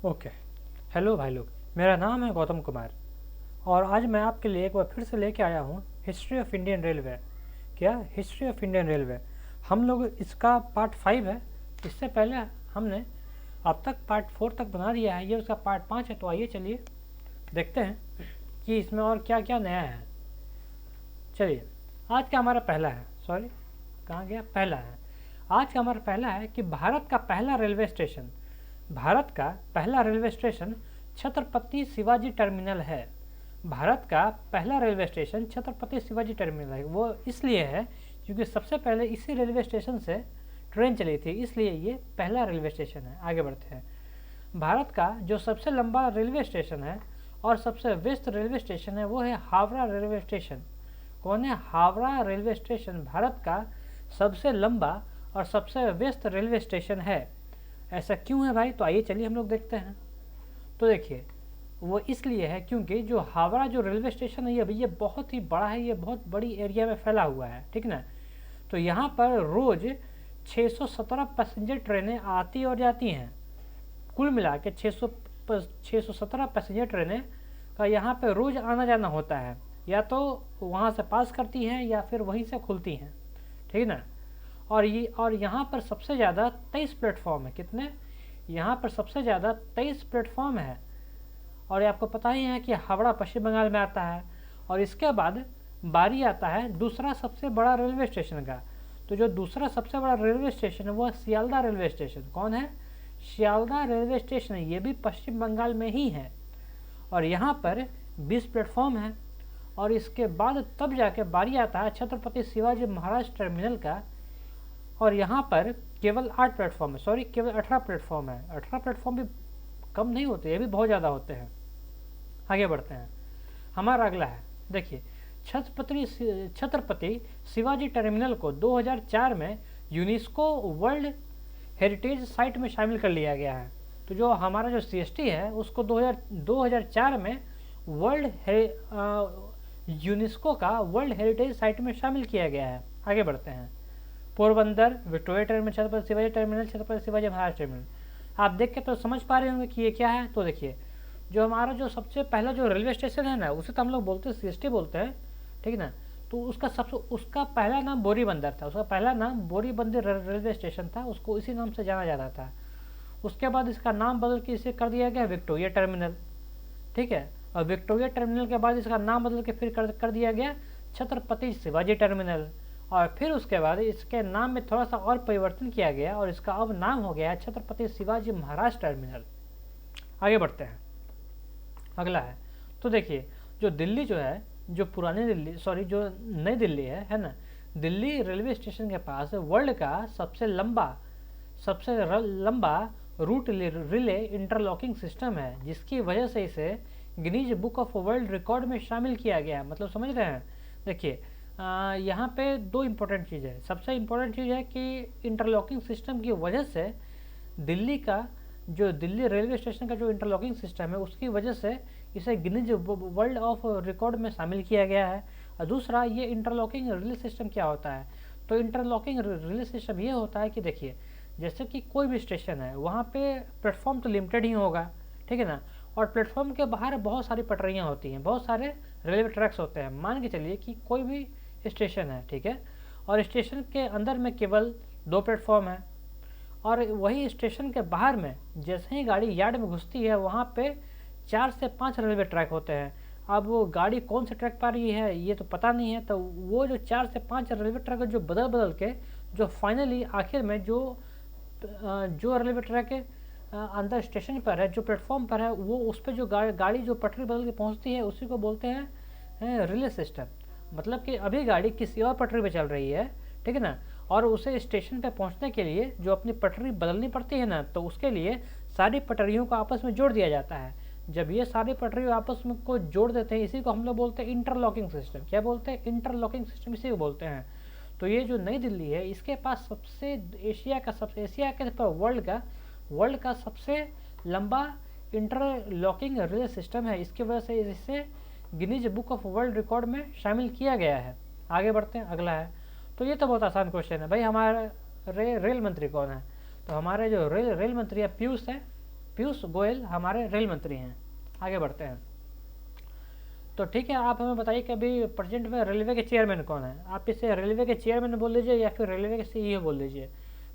Okay. Hello भाई लोग, मेरा नाम है गौतम कुमार और आज मैं आपके लिए एक बार फिर से लेके आया हूँ हिस्ट्री ऑफ इंडियन रेलवे। क्या हिस्ट्री ऑफ इंडियन रेलवे? हम लोग इसका पार्ट 5 है। इससे पहले हमने अब तक पार्ट 4 तक बना दिया है, ये उसका पार्ट 5 है। तो आइए चलिए देखते हैं कि इसमें और क्या क्या नया है। चलिए, आज का हमारा पहला है, सॉरी कहाँ गया, पहला है। आज का हमारा पहला है कि भारत का पहला रेलवे स्टेशन, भारत का पहला railway station Chhatrapati Shivaji terminal है। भारत का पहला railway station Chhatrapati Shivaji terminal है। वो इसलिए है क्योंकि सबसे पहले इसी रेलवे स्टेशन से ट्रेन चली थी, इसलिए ये पहला रेलवे स्टेशन है। आगे बढ़ते हैं। भारत का जो सबसे लंबा रेलवे स्टेशन है और सबसे व्यस्त रेलवे स्टेशन है वो है हावड़ा रेलवे स्टेशन। कौन है? हावड़ा रेलवे स्टेशन भारत का सबसे लंबा और सबसे व्यस्त रेलवे स्टेशन है। ऐसा क्यों है भाई? तो आइए चलिए हम लोग देखते हैं। तो देखिए, वो इसलिए है क्योंकि जो हावड़ा जो रेलवे स्टेशन है ये बहुत ही बड़ा है, ये बहुत बड़ी एरिया में फैला हुआ है, ठीक ना। तो यहाँ पर रोज़ 617 पैसेंजर ट्रेनें आती और जाती हैं। कुल मिला के 617 पैसेंजर ट्रेनें का यहाँ पर रोज़ आना जाना होता है, या तो वहाँ से पास करती हैं या फिर वहीं से खुलती हैं, ठीक ना। और यहाँ पर सबसे ज़्यादा 23 प्लेटफॉर्म है। कितने? यहाँ पर सबसे ज़्यादा 23 प्लेटफॉर्म है। और ये आपको पता ही है कि हावड़ा पश्चिम बंगाल में आता है। और इसके बाद बारी आता है दूसरा सबसे बड़ा रेलवे स्टेशन का। तो जो दूसरा सबसे बड़ा रेलवे स्टेशन है वो है सियालदा रेलवे स्टेशन। कौन है? सियालदा रेलवे स्टेशन है, ये भी पश्चिम बंगाल में ही है। और यहाँ पर 20 प्लेटफॉर्म है। और इसके बाद तब जाके बारी आता है छत्रपति शिवाजी महाराज टर्मिनल का। और यहाँ पर केवल 8 प्लेटफॉर्म है, सॉरी केवल 18 प्लेटफॉर्म है। 18 प्लेटफॉर्म भी कम नहीं होते, ये भी बहुत ज़्यादा होते हैं। आगे बढ़ते हैं। हमारा अगला है, देखिए, छत्रपति शिवाजी टर्मिनल को 2004 में यूनेस्को वर्ल्ड हेरिटेज साइट में शामिल कर लिया गया है। तो जो हमारा जो CST है उसको 2004 में यूनेस्को का वर्ल्ड हेरिटेज साइट में शामिल किया गया है। आगे बढ़ते हैं। Porbandar Victoria terminal, Chhatrapati Shivaji terminal, Chhatrapati Shivaji Maharaj terminal. आप देख के तो समझ पा रहे होंगे कि ये क्या है। तो देखिए, जो हमारा जो सबसे पहला जो रेलवे स्टेशन है ना, उसे तो हम लोग बोलते हैं CST बोलते हैं, ठीक है ना। तो उसका पहला नाम बोरीबंदर था। उसका पहला नाम बोरीबंदर रेलवे स्टेशन था, उसको इसी नाम से जाना जाता था। उसके बाद इसका नाम बदल के इसे कर दिया गया विक्टोरिया टर्मिनल, ठीक है। और विक्टोरिया टर्मिनल के बाद इसका नाम बदल के फिर कर दिया गया छत्रपति शिवाजी टर्मिनल। और फिर उसके बाद इसके नाम में थोड़ा सा और परिवर्तन किया गया और इसका अब नाम हो गया छत्रपति शिवाजी महाराज टर्मिनल। आगे बढ़ते हैं। अगला है, तो देखिए, जो दिल्ली जो है, जो पुरानी दिल्ली, सॉरी जो नई दिल्ली है ना, दिल्ली रेलवे स्टेशन के पास वर्ल्ड का सबसे लंबा रूट रिले इंटरलॉकिंग सिस्टम है, जिसकी वजह से इसे Guinness book of world record में शामिल किया गया। मतलब समझ रहे हैं? देखिए, यहाँ पे दो इम्पोर्टेंट चीज़ है। सबसे इम्पोर्टेंट चीज़ है कि इंटरलॉकिंग सिस्टम की वजह से दिल्ली का जो दिल्ली रेलवे स्टेशन का जो इंटरलॉकिंग सिस्टम है उसकी वजह से इसे गिनीज वर्ल्ड ऑफ रिकॉर्ड में शामिल किया गया है। और दूसरा, ये इंटरलॉकिंग रिले सिस्टम क्या होता है? तो इंटरलॉकिंग रिले सिस्टम ये होता है कि देखिए, जैसे कि कोई भी स्टेशन है वहाँ पे प्लेटफॉर्म तो लिमिटेड ही होगा, ठीक है ना। और प्लेटफॉर्म के बाहर बहुत सारी पटरियाँ होती हैं, बहुत सारे रेलवे ट्रैक्स होते हैं। मान के चलिए कि कोई भी स्टेशन है, ठीक है, और स्टेशन के अंदर में केवल 2 प्लेटफॉर्म है। और वही स्टेशन के बाहर में जैसे ही गाड़ी यार्ड में घुसती है वहाँ पे 4 से 5 रेलवे ट्रैक होते हैं। अब वो गाड़ी कौन से ट्रैक पर रही है ये तो पता नहीं है। तो वो जो 4 से 5 रेलवे ट्रैक जो बदल बदल के जो फाइनली आखिर में जो रेलवे ट्रैक अंदर स्टेशन पर है, जो प्लेटफॉर्म पर है, वो उस पर जो गाड़ी जो पटरी बदल के पहुँचती है उसी को बोलते हैं रिले सिस्टम। मतलब कि अभी गाड़ी किसी और पटरी पर चल रही है, ठीक है ना, और उसे स्टेशन पे पहुंचने के लिए जो अपनी पटरी बदलनी पड़ती है ना, तो उसके लिए सारी पटरियों को आपस में जोड़ दिया जाता है। जब ये सारी पटरियों आपस में को जोड़ देते हैं, इसी को हम लोग बोलते हैं इंटरलॉकिंग सिस्टम। क्या बोलते हैं? इंटरलॉकिंग सिस्टम, इसी को बोलते हैं। तो ये जो नई दिल्ली है इसके पास एशिया के वर्ल्ड का सबसे लंबा इंटरलॉकिंग रिले सिस्टम है। इसकी वजह से इसे Guinness book of world record में शामिल किया गया है। आगे बढ़ते हैं। अगला है, तो ये तो बहुत आसान क्वेश्चन है भाई, हमारा रेल मंत्री कौन है? तो हमारे जो रेल मंत्री है पीयूष है, पीयूष गोयल हमारे रेल मंत्री हैं। आगे बढ़ते हैं। तो ठीक है, आप हमें बताइए कि अभी प्रेजेंट में रेलवे के चेयरमैन कौन है। आप इसे रेलवे के चेयरमैन बोल लीजिए या फिर रेलवे के सीईओ बोल लीजिए।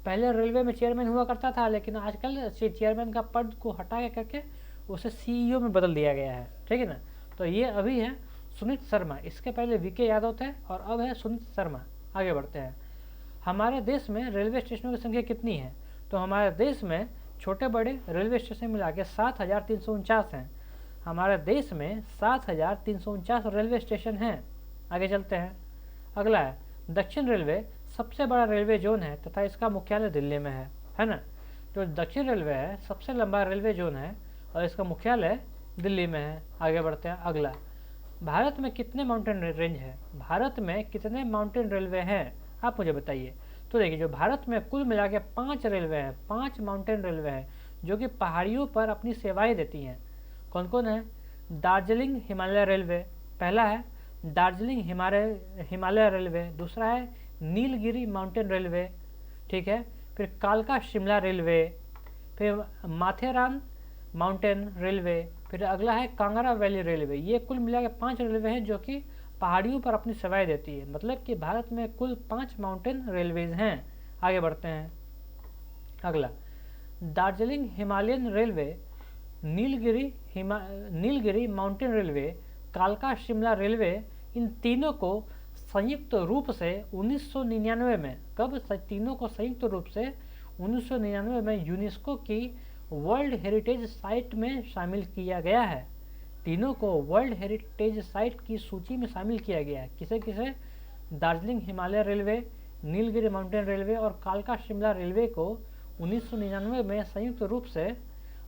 पहले रेलवे में चेयरमैन हुआ करता था, लेकिन आजकल चेयरमैन का पद को हटा के करके उसे सीईओ में बदल दिया गया है, ठीक है ना। तो ये अभी है सुनीत शर्मा, इसके पहले वीके यादव थे और अब है सुनीत शर्मा। आगे बढ़ते हैं। हमारे देश में रेलवे स्टेशनों की संख्या कितनी है। तो हमारे देश में छोटे बड़े रेलवे स्टेशन मिला के 7,349 हैं। हमारे देश में 7,349 रेलवे स्टेशन हैं। आगे चलते हैं। अगला है दक्षिण रेलवे सबसे बड़ा रेलवे जोन है तथा इसका मुख्यालय दिल्ली में है ना। जो दक्षिण रेलवे है सबसे लंबा रेलवे जोन है और इसका मुख्यालय दिल्ली में है। आगे बढ़ते हैं। अगला, भारत में कितने माउंटेन रेंज है। भारत में कितने माउंटेन रेलवे हैं, आप मुझे बताइए। तो देखिए, जो भारत में कुल मिला के 5 रेलवे हैं, 5 माउंटेन रेलवे हैं जो कि पहाड़ियों पर अपनी सेवाएं देती हैं। कौन कौन है। दार्जिलिंग हिमालय रेलवे पहला है, दार्जिलिंग हिमालय रेलवे। दूसरा है नीलगिरी माउंटेन रेलवे, ठीक है। फिर कालका शिमला रेलवे, फिर माथेरान माउंटेन रेलवे, फिर अगला है कांगड़ा वैली रेलवे। ये कुल मिला के 5 रेलवे हैं जो कि पहाड़ियों पर अपनी सेवाएं देती है। मतलब कि भारत में कुल 5 माउंटेन रेलवेज हैं। आगे बढ़ते हैं। अगला, Darjeeling Himalayan railway, Nilgiri mountain railway, कालका शिमला रेलवे, इन तीनों को संयुक्त रूप से 1999 में, कब तीनों को संयुक्त रूप से 1999 में यूनेस्को की वर्ल्ड हेरिटेज साइट में शामिल किया गया है। तीनों को वर्ल्ड हेरिटेज साइट की सूची में शामिल किया गया है। किसे किसे। Darjeeling Himalaya railway, Nilgiri mountain railway और कालका शिमला रेलवे को 1999 में संयुक्त रूप से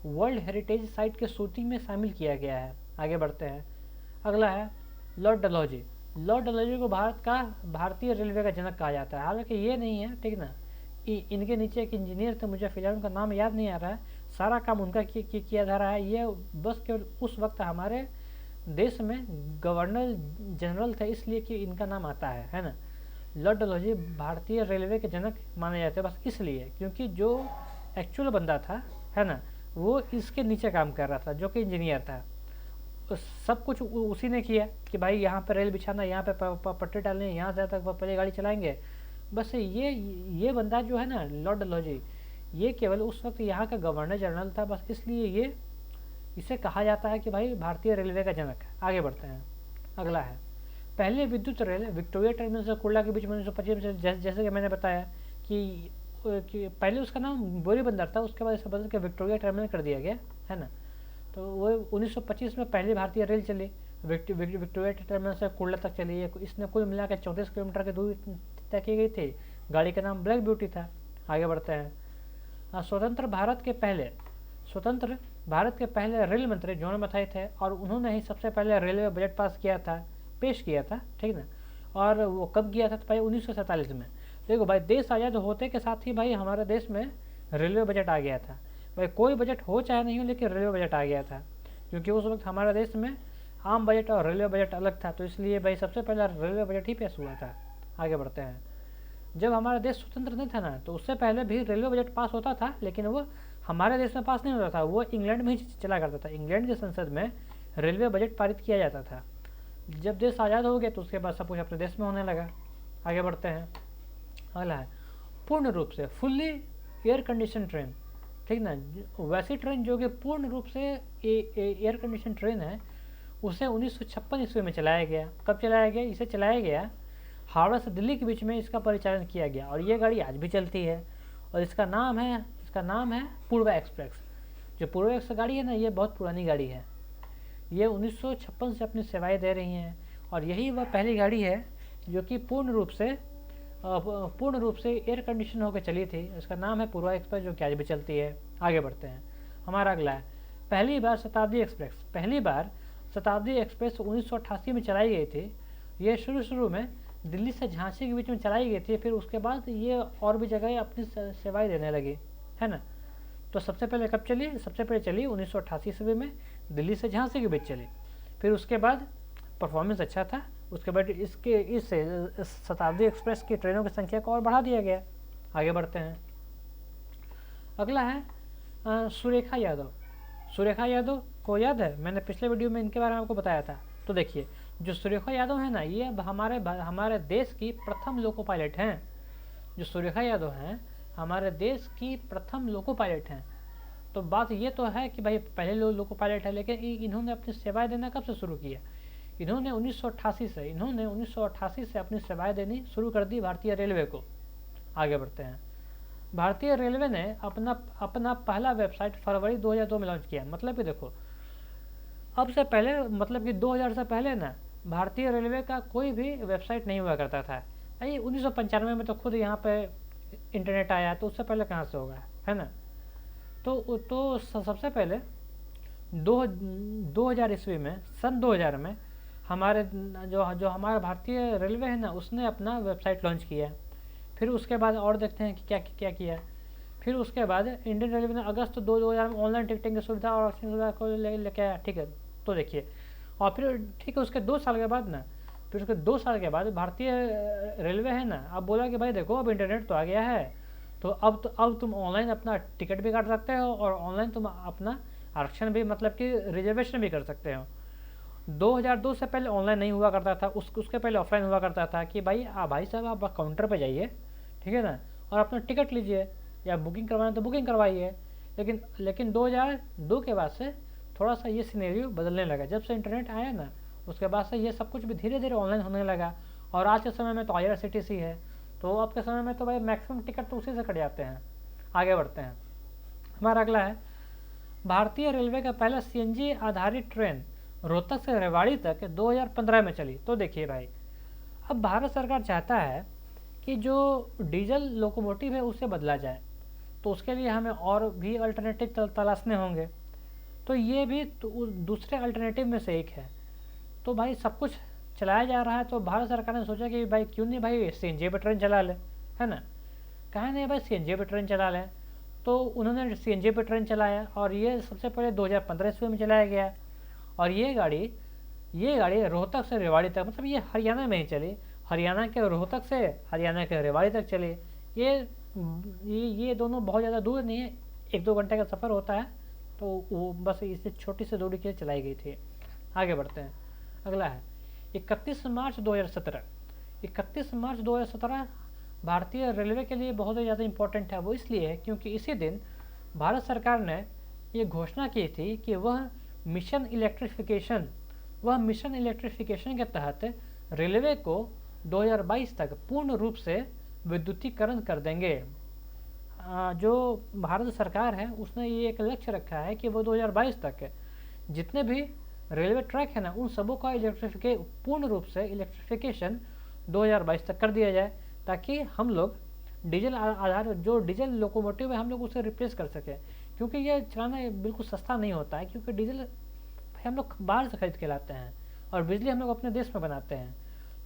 वर्ल्ड हेरिटेज साइट की सूची में शामिल किया गया है। आगे बढ़ते हैं। अगला है लॉर्ड डलहौजी। लॉर्ड डलहौजी को भारतीय रेलवे का जनक कहा जाता है। हालांकि ये नहीं है, ठीक ना। इनके नीचे एक इंजीनियर थे, मुझे फिलहाल उनका नाम याद नहीं आ रहा है। सारा काम उनका किया जा रहा है। ये बस केवल उस वक्त हमारे देश में गवर्नर जनरल थे, इसलिए कि इनका नाम आता है ना। लॉर्ड डलहौजी भारतीय रेलवे के जनक माने जाते हैं बस इसलिए क्योंकि जो एक्चुअल बंदा था, है ना, वो इसके नीचे काम कर रहा था, जो कि इंजीनियर था। सब कुछ उसी ने किया कि भाई यहाँ पर रेल बिछाना, यहाँ पे पट्टे डालने, यहाँ से तक पहले गाड़ी चलाएंगे। बस ये बंदा जो है ना, लॉर्ड डलहौजी, ये केवल उस वक्त यहाँ का गवर्नर जनरल था, बस इसलिए इसे कहा जाता है कि भाई भारतीय रेलवे का जनक है। आगे बढ़ते हैं। अगला है पहले विद्युत रेल विक्टोरिया टर्मिनल से कुर्ला के बीच में 1925 में, जैसे कि मैंने बताया कि पहले उसका नाम बोरी बंदर था, उसके बाद इसे बदल के विक्टोरिया टर्मिनल कर दिया गया, है ना। तो वो 1925 में पहली भारतीय रेल चली, विक्टोरिया टर्मिनल से कुर्ला तक चली। इसने कुल मिलाकर 34 किलोमीटर की दूरी तय की गई थी। गाड़ी का नाम ब्लैक ब्यूटी था। आगे बढ़ते हैं। स्वतंत्र भारत के पहले रेल मंत्री जॉन मथाई थे और उन्होंने ही सबसे पहले रेलवे बजट पेश किया था, ठीक ना। और वो कब किया था, तो भाई 1947 में। देखो भाई, देश आज़ाद होते के साथ ही भाई हमारे देश में रेलवे बजट आ गया था। भाई कोई बजट हो चाहे नहीं हो, लेकिन रेलवे बजट आ गया था, क्योंकि उस वक्त हमारे देश में आम बजट और रेलवे बजट अलग था। तो इसलिए भाई सबसे पहला रेलवे बजट ही पेश हुआ था। आगे बढ़ते हैं। जब हमारा देश स्वतंत्र नहीं था ना, तो उससे पहले भी रेलवे बजट पास होता था, लेकिन वो हमारे देश में पास नहीं होता था, वो इंग्लैंड में ही चला करता था। इंग्लैंड की संसद में रेलवे बजट पारित किया जाता था। जब देश आज़ाद हो गया तो उसके बाद सब कुछ अपने देश में होने लगा। आगे बढ़ते हैं। अगला है पूर्ण रूप से फुल्ली एयर कंडीशन ट्रेन, ठीक ना। वैसी ट्रेन जो कि पूर्ण रूप से एयर कंडीशन ट्रेन है, उसे 1956 ईस्वी में चलाया गया। कब चलाया गया, इसे चलाया गया हावड़ा से दिल्ली के बीच में, इसका परिचालन किया गया और ये गाड़ी आज भी चलती है। और इसका नाम है पूर्वा एक्सप्रेस। जो पूर्वा एक्सप्रेस गाड़ी है ना, ये बहुत पुरानी गाड़ी है। ये 1956 से अपनी सेवाएं दे रही हैं और यही वह पहली गाड़ी है जो कि पूर्ण रूप से एयर कंडीशन होकर चली थी। इसका नाम है पूर्वा एक्सप्रेस, जो कि आज भी चलती है। आगे बढ़ते हैं। हमारा अगला है पहली बार शताब्दी एक्सप्रेस 1988 में चलाई गई थी। ये शुरू में दिल्ली से झांसी के बीच में चलाई गई थी, फिर उसके बाद ये और भी जगह अपनी सेवाएं देने लगी, है ना। तो सबसे पहले कब चली, सबसे पहले चली 1988 ईस्वी में, दिल्ली से झांसी के बीच चली। फिर उसके बाद परफॉर्मेंस अच्छा था, उसके बाद इस शताब्दी एक्सप्रेस की ट्रेनों की संख्या को और बढ़ा दिया गया। आगे बढ़ते हैं। अगला है सुरेखा यादव। सुरेखा यादव को याद है, मैंने पिछले वीडियो में इनके बारे में आपको बताया था। तो देखिए, जो सुरेखा यादव है ना, ये हमारे देश की प्रथम लोको पायलट हैं। जो सुरेखा यादव हैं हमारे देश की प्रथम लोको पायलट हैं। तो बात ये तो है कि भाई पहले लोको पायलट है, लेकिन इन्होंने अपनी सेवाएं देना कब से शुरू किया? इन्होंने 1988 से अपनी सेवाएं देनी शुरू कर दी भारतीय रेलवे को। आगे बढ़ते हैं। भारतीय रेलवे ने अपना पहला वेबसाइट फरवरी 2002 में लॉन्च किया। मतलब कि देखो, अब से पहले, मतलब कि 2000 से पहले ना भारतीय रेलवे का कोई भी वेबसाइट नहीं हुआ करता था। भाई 1995 में तो खुद यहाँ पे इंटरनेट आया, तो उससे पहले कहाँ से होगा, है ना। तो सबसे पहले 2000 ईस्वी में, सन 2000 में हमारे जो हमारा भारतीय रेलवे है ना, उसने अपना वेबसाइट लॉन्च किया। फिर उसके बाद और देखते हैं कि क्या क्या किया। फिर उसके बाद इंडियन रेलवे ने अगस्त 2000 में ऑनलाइन टिकटिंग की सुविधा और ऑक्सीजन सुविधा को लेके आया। ठीक है, तो देखिए, और फिर ठीक है, उसके 2 साल के बाद ना, फिर उसके 2 साल के बाद भारतीय रेलवे है ना, अब बोला कि भाई देखो, अब इंटरनेट तो आ गया है, तो अब तुम ऑनलाइन अपना टिकट भी काट सकते हो और ऑनलाइन तुम अपना आरक्षण भी, मतलब कि रिजर्वेशन भी कर सकते हो। 2002 से पहले ऑनलाइन नहीं हुआ करता था, उसके पहले ऑफलाइन हुआ करता था कि भाई साहब आप काउंटर पे जाइए, ठीक है ना, और अपना टिकट लीजिए, या बुकिंग करवाना तो बुकिंग करवाइए। लेकिन 2002 के बाद से थोड़ा सा ये सिनेरियो बदलने लगा। जब से इंटरनेट आया ना, उसके बाद से ये सब कुछ भी धीरे धीरे ऑनलाइन होने लगा। और आज के समय में तो IRCTC है, तो अब के समय में तो भाई मैक्सिमम टिकट तो उसी से कट जाते हैं। आगे बढ़ते हैं। हमारा अगला है, भारतीय रेलवे का पहला CNG आधारित ट्रेन रोहतक से रेवाड़ी तक 2015 में चली। तो देखिए भाई, अब भारत सरकार चाहता है कि जो डीजल लोकोमोटिव है उसे बदला जाए, तो उसके लिए हमें और भी अल्टरनेटिव तलाशने होंगे। तो ये भी दूसरे अल्टरनेटिव में से एक है। तो भाई सब कुछ चलाया जा रहा है, तो भारत सरकार ने सोचा कि भाई क्यों नहीं भाई CNG पर ट्रेन चला ले, है ना। कहा नहीं भाई CNG पर ट्रेन चला लें। तो उन्होंने CNG पर ट्रेन चलाया, और ये सबसे पहले 2015 ईस्वी में चलाया गया। और ये गाड़ी रोहतक से रेवाड़ी तक, मतलब ये हरियाणा में ही चली। हरियाणा के रोहतक से हरियाणा के रेवाड़ी तक चली। ये दोनों बहुत ज़्यादा दूर नहीं है, 1-2 घंटे का सफ़र होता है, तो वो बस इससे छोटी सी दूरी के लिए चलाई गई थी। आगे बढ़ते हैं। अगला है 31 मार्च 2017। 31 मार्च 2017 भारतीय रेलवे के लिए बहुत ही ज़्यादा इम्पोर्टेंट है। वो इसलिए है क्योंकि इसी दिन भारत सरकार ने ये घोषणा की थी कि वह मिशन इलेक्ट्रिफिकेशन के तहत रेलवे को 2022 तक पूर्ण रूप से विद्युतीकरण कर देंगे। जो भारत सरकार है उसने ये एक लक्ष्य रखा है कि वो 2022 तक जितने भी रेलवे ट्रैक है ना, उन सबों का पूर्ण रूप से इलेक्ट्रिफिकेशन 2022 तक कर दिया जाए, ताकि हम लोग डीजल आधार जो डीजल लोकोमोटिव है हम लोग उसे रिप्लेस कर सकें। क्योंकि ये चलाना बिल्कुल सस्ता नहीं होता है, क्योंकि डीजल हम लोग बाहर से खरीद के लाते हैं और बिजली हम लोग अपने देश में बनाते हैं।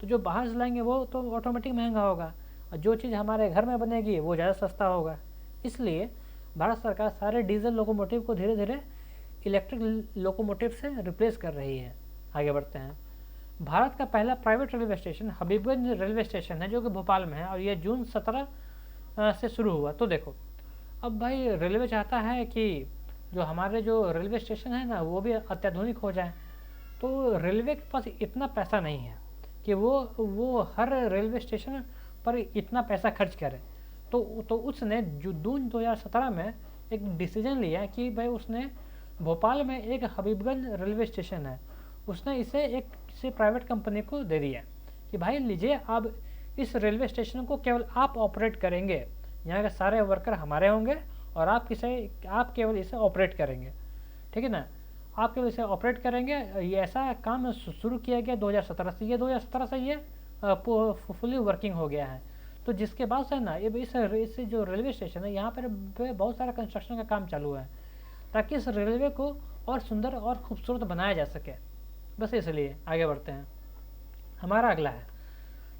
तो जो बाहर से लाएंगे वो तो ऑटोमेटिक महंगा होगा, और जो चीज़ हमारे घर में बनेगी वो ज़्यादा सस्ता होगा। इसलिए भारत सरकार सारे डीजल लोकोमोटिव को धीरे धीरे इलेक्ट्रिक लोकोमोटिव से रिप्लेस कर रही है। आगे बढ़ते हैं। भारत का पहला private railway station Habibganj railway station है, जो कि भोपाल में है, और ये जून 17 से शुरू हुआ। तो देखो, अब भाई रेलवे चाहता है कि जो हमारे जो रेलवे स्टेशन है ना, वो भी अत्याधुनिक हो जाए। तो रेलवे के पास इतना पैसा नहीं है कि वो हर रेलवे स्टेशन पर इतना पैसा खर्च करे। तो उसने जून 2017 में एक डिसीजन लिया कि भाई उसने भोपाल में एक हबीबगंज रेलवे स्टेशन है, उसने इसे एक किसी प्राइवेट कंपनी को दे दिया कि भाई लीजिए, अब इस रेलवे स्टेशन को केवल आप ऑपरेट करेंगे, यहाँ के सारे वर्कर हमारे होंगे और आप केवल इसे ऑपरेट करेंगे, ठीक है ना, आप केवल इसे ऑपरेट करेंगे। ये ऐसा काम शुरू किया गया 2017 से। ये 2017 से ये फुली वर्किंग हो गया है। तो जिसके बाद से ना इस जो रेलवे स्टेशन है यहाँ पर बहुत सारा कंस्ट्रक्शन का काम चालू है, ताकि इस रेलवे को और सुंदर और खूबसूरत बनाया जा सके। बस इसलिए आगे बढ़ते हैं। हमारा अगला है,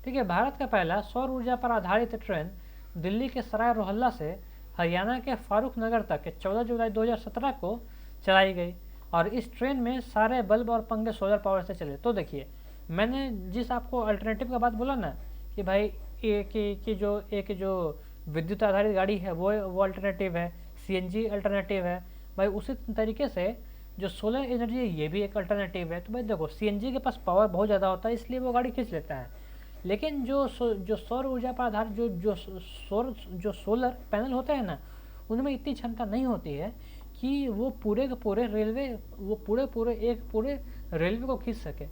ठीक है, भारत का पहला सौर ऊर्जा पर आधारित ट्रेन दिल्ली के सराय रोहिल्ला से हरियाणा के फारूक नगर तक 14 जुलाई 2017 को चलाई गई, और इस ट्रेन में सारे बल्ब और पंखे सोलर पावर से चले। तो देखिए, मैंने जिस आपको अल्टरनेटिव का बात बोला ना कि भाई एक जो विद्युत आधारित गाड़ी है वो अल्टरनेटिव है, CNG अल्टरनेटिव है, भाई उसी तरीके से जो सोलर एनर्जी है ये भी एक अल्टरनेटिव है। तो भाई देखो सीएनजी के पास पावर बहुत ज़्यादा होता है, इसलिए वो गाड़ी खींच लेता है। लेकिन जो सौर ऊर्जा पर आधारित जो सोलर पैनल होते हैं ना, उनमें इतनी क्षमता नहीं होती है कि वो पूरे के पूरे रेलवे वो पूरे रेलवे को खींच सके।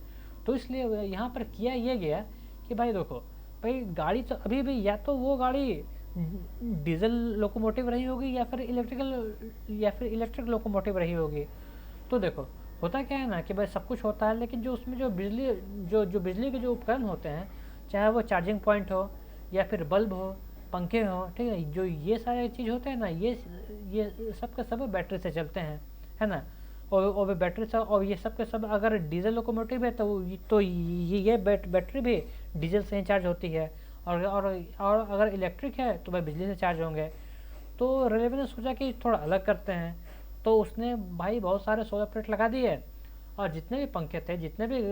तो इसलिए यहाँ पर किया ये गया कि भाई देखो, भाई गाड़ी तो अभी भी या तो वो गाड़ी डीजल लोकोमोटिव रही होगी या फिर इलेक्ट्रिक लोकोमोटिव रही होगी। तो देखो होता क्या है ना कि भाई सब कुछ होता है, लेकिन जो उसमें जो बिजली के जो उपकरण होते हैं, चाहे वो चार्जिंग पॉइंट हो या फिर बल्ब हो, पंखे हो, ठीक है, जो ये सारे चीज़ होते हैं ना, ये सब के सब बैटरी से चलते हैं, है ना। और बैटरी से, और ये सब के सब अगर डीजल लोकोमोटिव है तो ये बैटरी भी डीजल से ही चार्ज होती है। और अगर इलेक्ट्रिक है तो भाई बिजली से चार्ज होंगे। तो रेलवे ने सोचा कि थोड़ा अलग करते हैं, तो उसने भाई बहुत सारे सोलर प्लेट लगा दिए, और जितने भी पंखे थे, जितने भी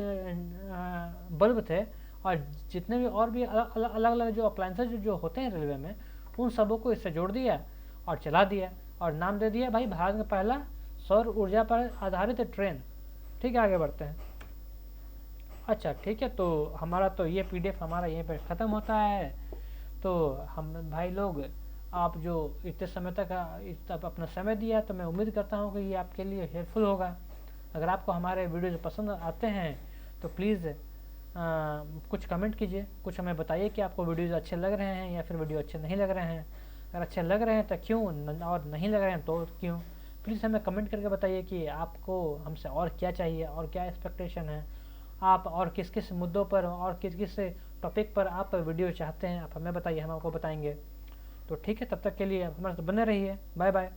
बल्ब थे, और जितने भी और भी अलग अलग जो अप्लायंसेज जो होते हैं रेलवे में, उन सबों को इससे जोड़ दिया और चला दिया, और नाम दे दिया भाई भारत का पहला सौर ऊर्जा पर आधारित ट्रेन। ठीक है, आगे बढ़ते हैं। अच्छा ठीक है, तो हमारा तो ये पीडीएफ हमारा यहीं पर ख़त्म होता है। तो हम भाई लोग, आप जो इतने समय तक अपना समय दिया, तो मैं उम्मीद करता हूँ कि ये आपके लिए हेल्पफुल होगा। अगर आपको हमारे वीडियोज़ पसंद आते हैं तो प्लीज़ कुछ कमेंट कीजिए, कुछ हमें बताइए कि आपको वीडियोज़ अच्छे लग रहे हैं या फिर वीडियो अच्छे नहीं लग रहे हैं। अगर अच्छे लग रहे हैं तो क्यों, और नहीं लग रहे हैं तो क्यों। प्लीज़ हमें कमेंट करके बताइए कि आपको हमसे और क्या चाहिए और क्या एक्सपेक्टेशन है। आप और किस किस मुद्दों पर और किस किस टॉपिक पर आप वीडियो चाहते हैं, आप हमें बताइए, हम आपको बताएंगे। तो ठीक है, तब तक के लिए हमारे साथ बने रहिए। Bye bye.